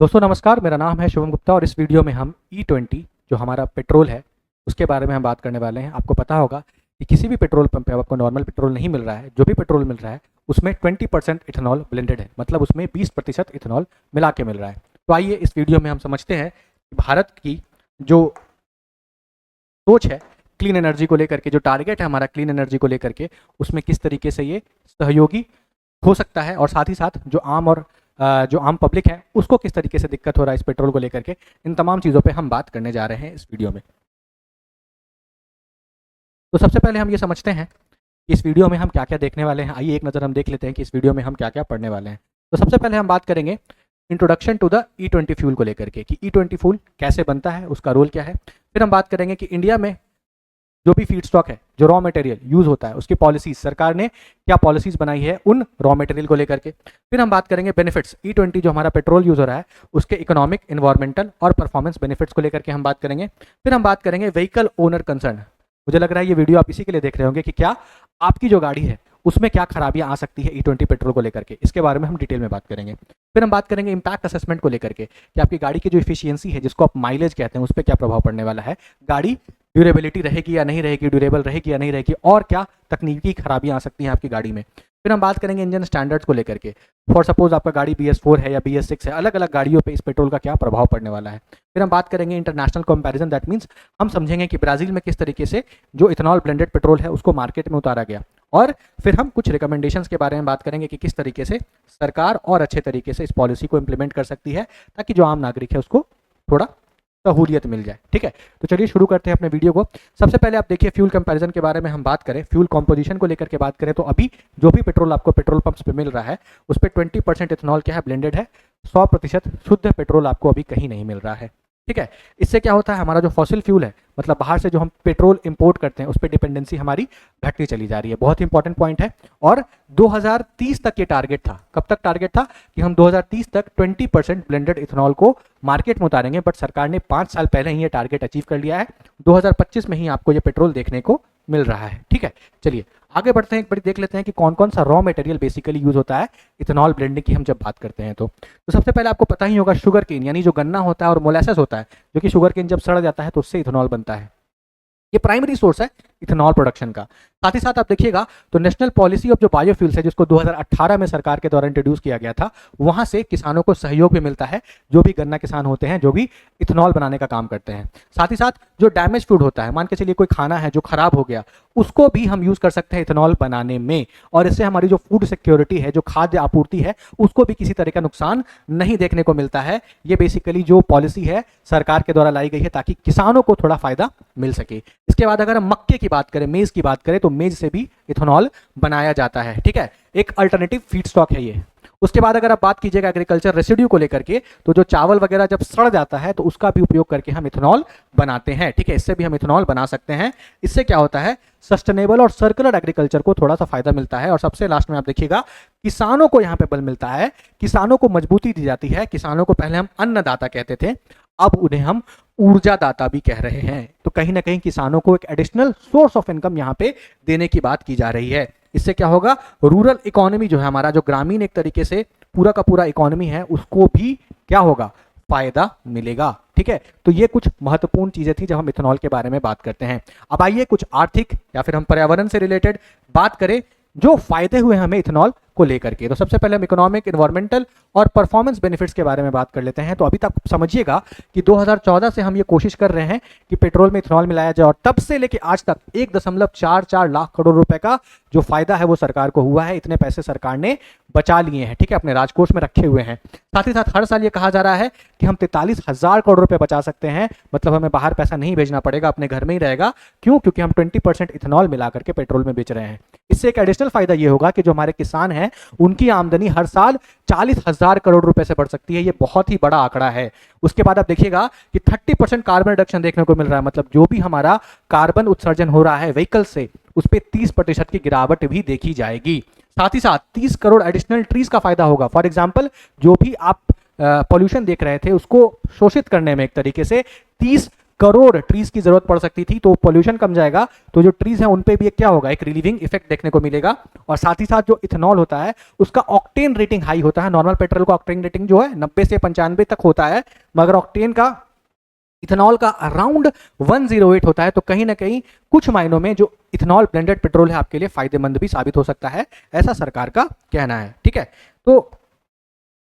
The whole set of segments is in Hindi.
दोस्तों नमस्कार, मेरा नाम है शुभम गुप्ता और इस वीडियो में हम E20 जो हमारा पेट्रोल है उसके बारे में हम बात करने वाले हैं। आपको पता होगा कि किसी भी पेट्रोल पंप पे आपको नॉर्मल पेट्रोल नहीं मिल रहा है, जो भी पेट्रोल मिल रहा है उसमें 20% इथेनॉल ब्लेंडेड है, मतलब उसमें 20% इथेनॉल मिला के मिल रहा है। तो आइए इस वीडियो में हम समझते हैं कि भारत की जो सोच है क्लीन एनर्जी को लेकर के, जो टारगेट है हमारा क्लीन एनर्जी को लेकर के, उसमें किस तरीके से ये सहयोगी हो सकता है और साथ ही साथ जो आम पब्लिक है उसको किस तरीके से दिक्कत हो रहा है इस पेट्रोल को लेकर के। इन तमाम चीज़ों पे हम बात करने जा रहे हैं इस वीडियो में। तो सबसे पहले हम ये समझते हैं कि इस वीडियो में हम क्या क्या देखने वाले हैं। आइए एक नज़र हम देख लेते हैं कि इस वीडियो में हम क्या क्या पढ़ने वाले हैं। तो सबसे पहले हम बात करेंगे introduction to the E20 fuel को लेकर के, कि E20 फ्यूल कैसे बनता है, उसका रोल क्या है। फिर हम बात करेंगे कि इंडिया में जो भी फीड स्टॉक है, जो रॉ मटेरियल यूज होता है, उसकी पॉलिसीज, सरकार ने क्या पॉलिसीज बनाई है उन रॉ मटेरियल को लेकर के। फिर हम बात करेंगे बेनिफिट्स, E20 जो हमारा पेट्रोल यूज हो रहा है उसके इकोनॉमिक, इन्वायरमेंटल और परफॉर्मेंस बेनिफिट्स को लेकर के हम बात करेंगे। फिर हम बात करेंगे व्हीकल ओनर कंसर्न। मुझे लग रहा है ये वीडियो आप इसी के लिए देख रहे होंगे कि क्या आपकी जो गाड़ी है उसमें क्या खराबियां आ सकती है E20 पेट्रोल को लेकर के, इसके बारे में हम डिटेल में बात करेंगे। फिर हम बात करेंगे इंपैक्ट असेसमेंट को लेकर के, कि आपकी गाड़ी की जो इफिशियंसी है, जिसको आप माइलेज कहते हैं, उस पर क्या प्रभाव पड़ने वाला है, गाड़ी ड्यूरेबिलिटी रहेगी या नहीं रहेगी, ड्यूरेबल रहेगी या नहीं रहेगी, और क्या तकनीकी खराबियां आ सकती हैं आपकी गाड़ी में। फिर हम बात करेंगे इंजन स्टैंडर्ड्स को लेकर के, फॉर सपोज आपका गाड़ी BS4 है या BS6 है, अलग अलग गाड़ियों पे इस पेट्रोल का क्या प्रभाव पड़ने वाला है। फिर हम बात करेंगे इंटरनेशनल कंपैरिजन, दैट मीन्स हम समझेंगे कि ब्राजील में किस तरीके से जो इथेनॉल ब्लेंडेड पेट्रोल है उसको मार्केट में उतारा गया। और फिर हम कुछ रिकमेंडेशंस के बारे में बात करेंगे कि किस तरीके से सरकार और अच्छे तरीके से इस पॉलिसी को इंप्लीमेंट कर सकती है, ताकि जो आम नागरिक है उसको थोड़ा सहूलियत मिल जाए। ठीक है, तो चलिए शुरू करते हैं अपने वीडियो को। सबसे पहले आप देखिए फ्यूल कंपैरिजन के बारे में हम बात करें, फ्यूल कंपोजिशन को लेकर के बात करें, तो अभी जो भी पेट्रोल आपको पेट्रोल पंप्स पे मिल रहा है उस पर 20% इथेनॉल क्या है, ब्लेंडेड है। 100% शुद्ध पेट्रोल आपको अभी कहीं नहीं मिल रहा है। ठीक है, इससे क्या होता है, हमारा जो फॉसिल फ्यूल है, मतलब बाहर से जो हम पेट्रोल इंपोर्ट करते हैं, उस पर डिपेंडेंसी हमारी घटती चली जा रही है। बहुत ही इंपॉर्टेंट पॉइंट है। और 2030 तक ये टारगेट था, कब तक टारगेट था, कि हम 2030 तक 20% ब्लेंडेड इथेनॉल को मार्केट में उतारेंगे, बट सरकार ने 5 साल पहले ही ये टारगेट अचीव कर लिया है। 2025 में ही आपको ये पेट्रोल देखने को मिल रहा है। ठीक है, चलिए आगे बढ़ते हैं, एक बार देख लेते हैं कि कौन कौन सा रॉ मटेरियल बेसिकली यूज होता है इथेनॉल ब्लेंडिंग की हम जब बात करते हैं। तो सबसे पहले आपको पता ही होगा शुगर केन, यानी जो गन्ना होता है और मोलासेस होता है, जो कि शुगर केन जब सड़ जाता है तो उससे इथेनॉल बनता है। ये प्राइमरी सोर्स है इथेनॉल प्रोडक्शन का। साथ ही साथ आप देखिएगा तो नेशनल पॉलिसी ऑफ जो बायोफ्यूल्स है, जिसको 2018 में सरकार के द्वारा इंट्रोड्यूस किया गया था, वहां से किसानों को सहयोग भी मिलता है, जो भी गन्ना किसान होते हैं, जो भी इथेनॉल बनाने का काम करते हैं। साथ ही साथ जो डैमेज फूड होता है, मान के चलिए कोई खाना है जो खराब हो गया, उसको भी हम यूज कर सकते हैं इथेनॉल बनाने में, और इससे हमारी जो फूड सिक्योरिटी है, जो खाद्य आपूर्ति है, उसको भी किसी तरह का नुकसान नहीं देखने को मिलता है। ये बेसिकली जो पॉलिसी है सरकार के द्वारा लाई गई है, ताकि किसानों को थोड़ा फायदा मिल सके। इसके बाद अगर हम मक्के की बात करें, मेज की बात करें, तो मेज से भी इथेनॉल बनाया जाता है। ठीक है, एक अल्टरनेटिव फीड स्टॉक है ये। उसके बाद अगर आप बात कीजिएगा एग्रीकल्चर रेसिड्यू को लेकर के, तो जो चावल वगैरह जब सड़ जाता है तो उसका भी उपयोग करके हम इथेनॉल बनाते हैं। ठीक है, इससे भी हम इथेनॉल बना सकते हैं। इससे क्या होता है, सस्टेनेबल और सर्कुलर एग्रीकल्चर को थोड़ा सा फायदा मिलता है। और सबसे लास्ट में आप देखिएगा किसानों को यहाँ पे बल मिलता है, किसानों को मजबूती दी जाती है। किसानों को पहले हम अन्नदाता कहते थे, अब उन्हें हम ऊर्जादाता भी कह रहे हैं। तो कहीं ना कहीं किसानों को एक एडिशनल सोर्स ऑफ इनकम यहाँ पे देने की बात की जा रही है। इससे क्या होगा, रूरल इकोनॉमी जो है हमारा, जो ग्रामीण एक तरीके से पूरा का पूरा इकोनॉमी है, उसको भी क्या होगा, फायदा मिलेगा। ठीक है, तो ये कुछ महत्वपूर्ण चीजें थी जब हम इथेनॉल के बारे में बात करते हैं। अब आइए कुछ आर्थिक या फिर हम पर्यावरण से रिलेटेड बात करें, जो फायदे हुए हमें इथेनॉल को लेकर के। तो सबसे पहले हम इकोनॉमिक, इन्वायरमेंटल और परफॉर्मेंस बेनिफिट्स के बारे में बात कर लेते हैं। तो अभी तक समझिएगा कि 2014 से हम ये कोशिश कर रहे हैं कि पेट्रोल में इथेनॉल मिलाया जाए, और तब से लेके आज तक 1.44 लाख करोड़ रुपए का जो फायदा है वो सरकार को हुआ है। इतने पैसे सरकार ने बचा लिए हैं, ठीक है, अपने राजकोष में रखे हुए हैं। साथ ही साथ हर साल ये कहा जा रहा है कि हम 43,000 करोड़ रुपए बचा सकते हैं, मतलब हमें बाहर पैसा नहीं भेजना पड़ेगा, अपने घर में ही रहेगा। क्यों? क्योंकि हम 20% इथेनॉल मिला करके पेट्रोल में बेच रहे हैं। इससे एक एडिशनल फायदा ये होगा कि जो हमारे किसान हैं उनकी आमदनी हर साल 40,000 करोड़ रुपए से बढ़ सकती है। ये बहुत ही बड़ा आंकड़ा है। उसके बाद आप देखिएगा कि 30% कार्बन रिडक्शन देखने को मिल रहा है, मतलब जो भी हमारा कार्बन उत्सर्जन हो रहा है व्हीकल से, उस पर 30% की गिरावट भी देखी जाएगी। साथ ही साथ 30 करोड़ एडिशनल ट्रीज का फायदा होगा। फॉर एग्जाम्पल, जो भी आप पॉल्यूशन देख रहे थे उसको शोषित करने में एक तरीके से 30 करोड़ ट्रीज की जरूरत पड़ सकती थी, तो पोल्यूशन कम जाएगा, तो जो ट्रीज हैं उन पे भी एक क्या होगा, एक रिलीविंग इफेक्ट देखने को मिलेगा। और साथ ही साथ जो इथेनॉल होता है उसका ऑक्टेन रेटिंग हाई होता है। नॉर्मल पेट्रोल का ऑक्टेन रेटिंग जो है 90 से 95 तक होता है, मगर ऑक्टेन का इथेनॉल का अराउंड 108 होता है। तो कहीं ना कहीं कुछ मायनों में जो इथेनॉल ब्लेंडेड पेट्रोल है आपके लिए फायदेमंद भी साबित हो सकता है, ऐसा सरकार का कहना है। ठीक है, तो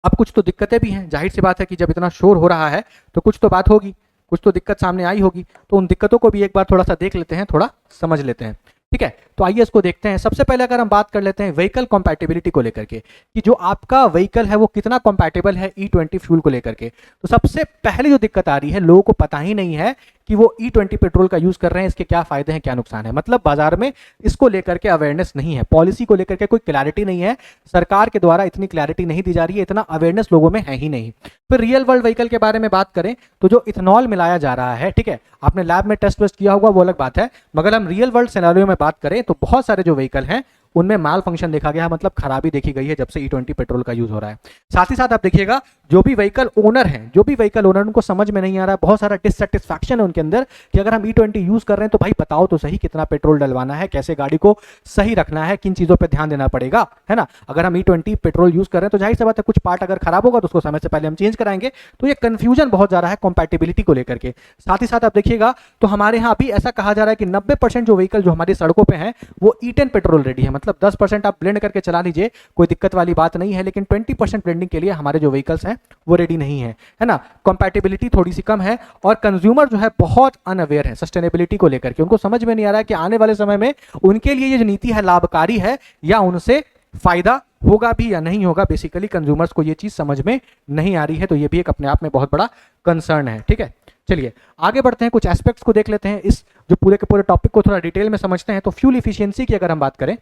अब कुछ तो दिक्कतें भी हैं, जाहिर सी बात है कि जब इतना शोर हो रहा है तो कुछ तो बात होगी, कुछ तो दिक्कत सामने आई होगी, तो उन दिक्कतों को भी एक बार थोड़ा सा देख लेते हैं, थोड़ा समझ लेते हैं। ठीक है, तो आइए इसको देखते हैं। सबसे पहले अगर हम बात कर लेते हैं व्हीकल कंपैटिबिलिटी को लेकर के, कि जो आपका व्हीकल है वो कितना कंपैटिबल है E20 फ्यूल को लेकर के। तो सबसे पहले जो दिक्कत आ रही है, लोगों को पता ही नहीं है कि वो E20 पेट्रोल का यूज कर रहे हैं, इसके क्या फायदे हैं क्या नुकसान है। मतलब बाजार में इसको लेकर के अवेयरनेस नहीं है, पॉलिसी को लेकर के कोई क्लैरिटी नहीं है, सरकार के द्वारा इतनी क्लैरिटी नहीं दी जा रही है, इतना अवेयरनेस लोगों में है ही नहीं। फिर रियल वर्ल्ड व्हीकल के बारे में बात करें तो जो इथेनॉल मिलाया जा रहा है, ठीक है, आपने लैब में टेस्ट वेस्ट किया होगा वो अलग बात है, मगर हम रियल वर्ल्ड सिनेरियो में बात करें तो बहुत सारे जो व्हीकल हैं उनमें माल फंक्शन देखा गया है, मतलब खराबी देखी गई है जब से E20 पेट्रोल का यूज हो रहा है। साथ ही साथ आप देखिएगा जो भी व्हीकल ओनर हैं, जो भी व्हीकल ओनर, उनको समझ में नहीं आ रहा है, बहुत सारा डिससेटिस्फैक्शन है उनके अंदर कि अगर हम E20 यूज कर रहे हैं तो भाई बताओ तो सही कितना पेट्रोल डलवाना है, कैसे गाड़ी को सही रखना है, किन चीजों पर ध्यान देना पड़ेगा, है ना। अगर हम E20 पेट्रोल यूज कर रहे हैं तो जाहिर सी बात है कुछ पार्ट अगर खराब होगा तो उसको समय से पहले हम चेंज कराएंगे। तो ये कंफ्यूजन बहुत ज्यादा है कंपैटिबिलिटी को लेकर के। साथ ही साथ आप देखिएगा तो हमारे यहाँ अभी ऐसा कहा जा रहा है कि 90% जो व्हीकल जो हमारी सड़कों पे हैं वो E10 पेट्रोल रेडी है, मतलब 10% आप ब्लेंड करके चला लीजिए, कोई दिक्कत वाली बात नहीं है, लेकिन 20% ब्लेंडिंग के लिए हमारे जो व्हीकल्स हैं वो रेडी नहीं है ना। कंपैटिबिलिटी थोड़ी सी कम है और कंज्यूमर जो है बहुत अनअवेयर है सस्टेनेबिलिटी को लेकर के। उनको समझ में नहीं आ रहा है कि आने वाले समय में उनके लिए ये जो नीति है लाभकारी है या उनसे फायदा होगा भी या नहीं होगा। बेसिकली कंज्यूमर्स को ये चीज समझ में नहीं आ रही है, तो ये भी एक अपने आप में बहुत बड़ा कंसर्न है। ठीक है, चलिए आगे बढ़ते हैं, कुछ एस्पेक्ट्स को देख लेते हैं, इस जो पूरे के पूरे टॉपिक को थोड़ा डिटेल में समझते हैं। तो फ्यूल इफिशियंसी की अगर हम बात करें,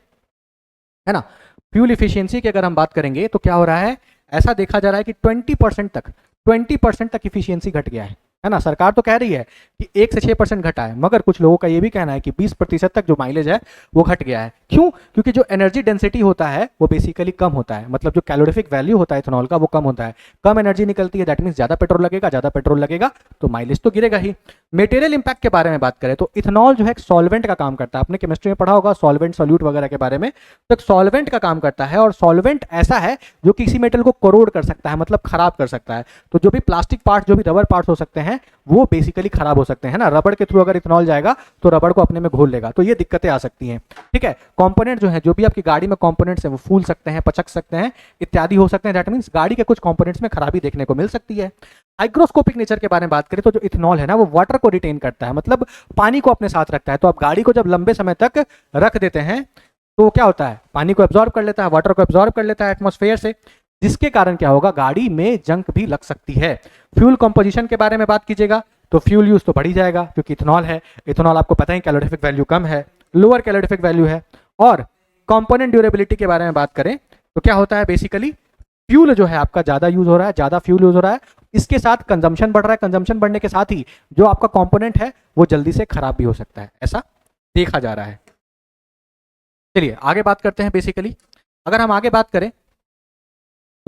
है ना, फ्यूल इफिशियंसी की अगर हम बात करेंगे तो क्या हो रहा है, ऐसा देखा जा रहा है कि 20% तक इफिशियंसी घट गया है ना। सरकार तो कह रही है कि 1 से 6% घटा है, मगर कुछ लोगों का ये भी कहना है कि 20% तक जो माइलेज है वो घट गया है। क्यों? क्योंकि जो एनर्जी डेंसिटी होता है वो बेसिकली कम होता है, मतलब जो कैलोरीफिक वैल्यू होता है इथेनॉल का वो कम होता है, कम एनर्जी निकलती है, दैट मीन्स ज्यादा पेट्रोल लगेगा तो माइलेज तो गिरेगा ही। मटेरियल इंपैक्ट के बारे में बात करें तो इथेनॉल जो है एक सॉल्वेंट का काम करता है, आपने केमिस्ट्री में पढ़ा होगा सॉल्वेंट सॉल्यूट वगैरह के बारे में, तो एक सॉल्वेंट का काम करता है और सॉल्वेंट ऐसा है जो किसी मेटल को कोरोड कर सकता है, मतलब खराब कर सकता है। तो जो भी प्लास्टिक पार्ट, जो भी रबर पार्ट्स हो सकते हैं वो बेसिकली खराब हो सकते हैं ना। रबड़ के थ्रू अगर इथेनॉल जाएगा तो रबड़ को अपने में घोल लेगा, तो ये दिक्कतें आ सकती हैं। ठीक है, कंपोनेंट जो है, जो भी आपकी गाड़ी में कंपोनेंट्स हैं वो फूल सकते हैं, पचक सकते हैं, इत्यादि हो सकते हैं, दैट मींस गाड़ी के कुछ कंपोनेंट्स में खराबी देखने को मिल सकती है। हाइग्रोस्कोपिक नेचर के बारे में बात करें तो जो इथेनॉल है ना वो वाटर को रिटेन करता है, मतलब पानी को अपने साथ रखता है। तो आप गाड़ी को जब लंबे समय तक रख देते हैं तो क्या होता है, पानी को एब्जॉर्ब कर लेता है, वाटर को एब्जॉर्ब कर लेता है एटमॉस्फेयर से, जिसके कारण क्या होगा, गाड़ी में जंग भी लग सकती है। फ्यूल कंपोजिशन के बारे में बात कीजिएगा तो फ्यूल यूज तो बढ़ ही जाएगा क्योंकि इथेनॉल है, इथेनॉल आपको पता है कैलोरीफिक वैल्यू कम है, लोअर कैलोरीफिक वैल्यू है। और कंपोनेंट ड्यूरेबिलिटी के बारे में बात करें तो क्या होता है, बेसिकली फ्यूल जो है आपका ज्यादा यूज हो रहा है, ज्यादा फ्यूल यूज हो रहा है, इसके साथ कंजम्पशन बढ़ रहा है, कंजम्पशन बढ़ने के साथ ही जो आपका कंपोनेंट है वो जल्दी से खराब भी हो सकता है, ऐसा देखा जा रहा है। चलिए आगे बात करते हैं। बेसिकली अगर हम आगे बात करें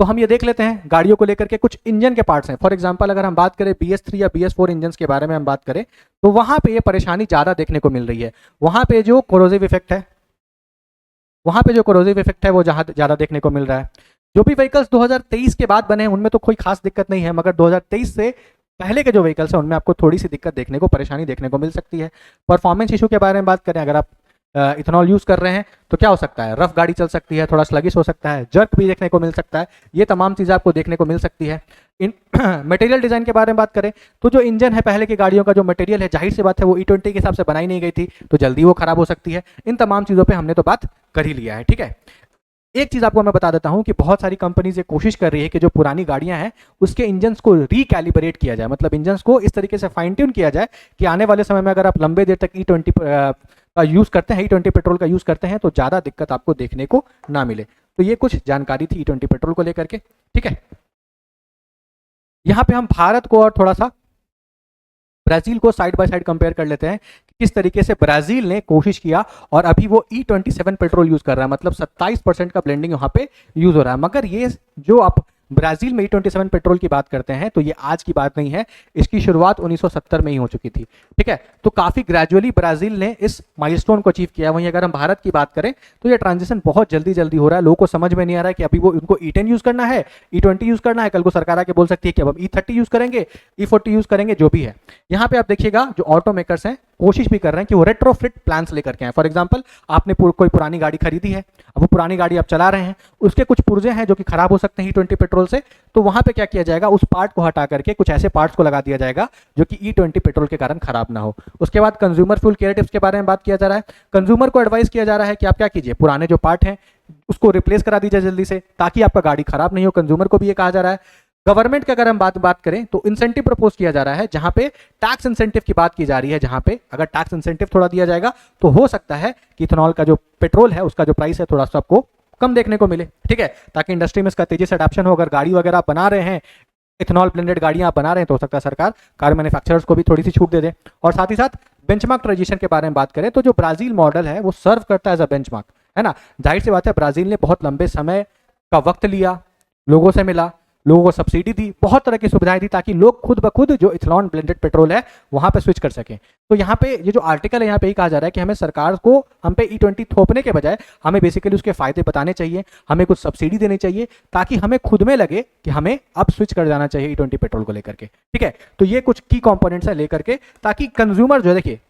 तो हम ये देख लेते हैं गाड़ियों को लेकर के कुछ इंजन के पार्ट्स हैं। फॉर एग्जांपल अगर हम बात करें BS3 या BS4 इंजन के बारे में हम बात करें तो वहां पे ये परेशानी ज्यादा देखने को मिल रही है। वहां पे जो कोरोसिव इफेक्ट है, वो ज्यादा देखने को मिल रहा है। जो भी व्हीकल्स 2023 के बाद बने हैं उनमें तो कोई खास दिक्कत नहीं है, मगर 2023 से पहले के जो व्हीकल्स हैं उनमें आपको थोड़ी सी दिक्कत देखने को, परेशानी देखने को मिल सकती है। परफॉर्मेंस इशू के बारे में बात करें, अगर आप इथेनॉल यूज कर रहे हैं तो क्या हो सकता है, रफ गाड़ी चल सकती है, थोड़ा स्लगिश हो सकता है, जर्क भी देखने को मिल सकता है, ये तमाम चीजें आपको देखने को मिल सकती है। इन मटेरियल डिजाइन के बारे में बात करें तो जो इंजन है पहले की गाड़ियों का जो मटेरियल है, जाहिर सी बात है वो E20 के हिसाब से बनाई नहीं गई थी, तो जल्दी वो खराब हो सकती है। इन तमाम चीजों पर हमने तो बात कर ही लिया है। ठीक है, एक चीज आपको मैं बता देता हूं कि बहुत सारी कंपनीज ये कोशिश कर रही है कि जो पुरानी गाड़ियां हैं उसके इंजन्स को रिकैलिब्रेट किया जाए, मतलब इंजन्स को इस तरीके से फाइन ट्यून किया जाए कि आने वाले समय में अगर आप लंबे देर तक E20 का यूज करते हैं, E20 पेट्रोल का यूज करते हैं तो ज्यादा दिक्कत आपको देखने को ना मिले। तो ये कुछ जानकारी थी E20 पेट्रोल को लेकर के। ठीक है, यहां पे हम भारत को और थोड़ा सा ब्राजील को साइड बाय साइड कंपेयर कर लेते हैं कि किस तरीके से ब्राजील ने कोशिश किया और अभी वो E27 पेट्रोल यूज कर रहा है, मतलब 27% का ब्लेंडिंग यहाँ पे यूज हो रहा है। मगर ये जो आप ब्राजील में E27 पेट्रोल की बात करते हैं तो ये आज की बात नहीं है, इसकी शुरुआत 1970 में ही हो चुकी थी। ठीक है, तो काफ़ी ग्रेजुअली ब्राजील ने इस माइलस्टोन को अचीव किया। वहीं अगर हम भारत की बात करें तो ये ट्रांजिशन बहुत जल्दी जल्दी हो रहा है। लोगों को समझ में नहीं आ रहा है कि अभी वो उनको E10 यूज़ करना है, E20 यूज़ करना है, कल को सरकार आके बोल सकती है कि अब हम E30 यूज़ करेंगे, E40 यूज़ करेंगे, जो भी है। यहाँ पे आप देखिएगा जो ऑटो मेकर्स हैं कोशिश भी कर रहे हैं कि वो रेट्रोफिट प्लान्स लेकर के आए। फॉर एग्जांपल आपने कोई पुरानी गाड़ी खरीदी है, अब वो पुरानी गाड़ी आप चला रहे हैं, उसके कुछ पुर्जे हैं जो कि खराब हो सकते हैं E20 पेट्रोल से, तो वहां पे क्या किया जाएगा, उस पार्ट को हटा करके कुछ ऐसे पार्ट्स को लगा दिया जाएगा जो कि E20 पेट्रोल के कारण खराब ना हो। उसके बाद कंज्यूमर फ्यूल केयर टिप्स के बारे में बात किया जा रहा है। कंज्यूमर को एडवाइस किया जा रहा है कि आप क्या कीजिए, पुराने जो पार्ट हैं उसको रिप्लेस करा दीजिए जल्दी से, ताकि आपका गाड़ी खराब नहीं हो। कंज्यूमर को भी ये कहा जा रहा है। गवर्नमेंट की अगर हम बात करें तो इंसेंटिव प्रपोज किया जा रहा है, जहां पे टैक्स इंसेंटिव की बात की जा रही है, जहां पे अगर टैक्स इंसेंटिव थोड़ा दिया जाएगा तो हो सकता है कि इथेनॉल का जो पेट्रोल है उसका जो प्राइस है थोड़ा सा आपको कम देखने को मिले। ठीक है, ताकि इंडस्ट्री में इसका तेजी से अडॉप्शन हो। अगर गाड़ी वगैरह आप बना रहे हैं, इथेनॉल ब्लेंडेड गाड़ियां आप बना रहे हैं, तो हो सकता है सरकार कार मैन्युफैक्चरर्स को भी थोड़ी सी छूट दे दे। और साथ ही साथ बेंचमार्क ट्रांजिशन के बारे में बात करें तो जो ब्राजील मॉडल है वो सर्व करता है एज अ बेंचमार्क, है ना। जाहिर सी बात है ब्राजील ने बहुत लंबे समय का वक्त लिया, लोगों से मिला, लोगों को सब्सिडी दी, बहुत तरह की सुविधाएं दी, ताकि लोग खुद ब खुद जो इथेनॉल ब्लेंडेड पेट्रोल है वहां पे स्विच कर सकें। तो यहाँ पे ये जो आर्टिकल है यहाँ पे ही कहा जा रहा है कि हमें सरकार को हम पे E20 थोपने के बजाय हमें बेसिकली उसके फायदे बताने चाहिए, हमें कुछ सब्सिडी देनी चाहिए, ताकि हमें खुद में लगे कि हमें अब स्विच कर जाना चाहिए E20 पेट्रोल को लेकर के। ठीक है, तो ये कुछ की कंपोनेंट्स है लेकर के, ताकि कंज्यूमर जो देखिए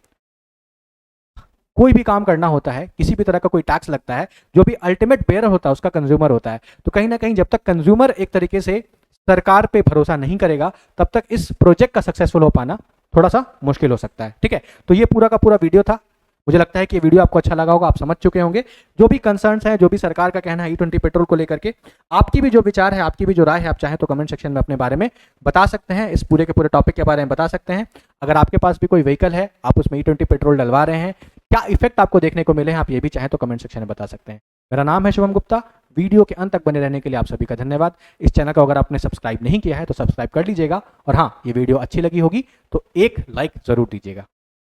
कोई भी काम करना होता है, किसी भी तरह का कोई टैक्स लगता है, जो भी अल्टीमेट बेयर होता है उसका कंज्यूमर होता है। तो कहीं ना कहीं जब तक कंज्यूमर एक तरीके से सरकार पे भरोसा नहीं करेगा, तब तक इस प्रोजेक्ट का सक्सेसफुल हो पाना थोड़ा सा मुश्किल हो सकता है। ठीक है, तो ये पूरा का पूरा वीडियो था। मुझे लगता है कि ये वीडियो आपको अच्छा लगा होगा, आप समझ चुके होंगे जो भी कंसर्न्स हैं, जो भी सरकार का कहना है E20 पेट्रोल को लेकर के। आपकी भी जो विचार है, आपकी भी जो राय है, आप चाहें तो कमेंट सेक्शन में अपने बारे में बता सकते हैं, इस पूरे के पूरे टॉपिक के बारे में बता सकते हैं। अगर आपके पास भी कोई व्हीकल है, आप उसमें E20 पेट्रोल डलवा रहे हैं, क्या इफेक्ट आपको देखने को मिले हैं, आप ये भी चाहें तो कमेंट सेक्शन में बता सकते हैं। मेरा नाम है शुभम गुप्ता। वीडियो के अंत तक बने रहने के लिए आप सभी का धन्यवाद। इस चैनल को अगर आपने सब्सक्राइब नहीं किया है तो सब्सक्राइब कर लीजिएगा, और हाँ, ये वीडियो अच्छी लगी होगी तो एक लाइक जरूर दीजिएगा।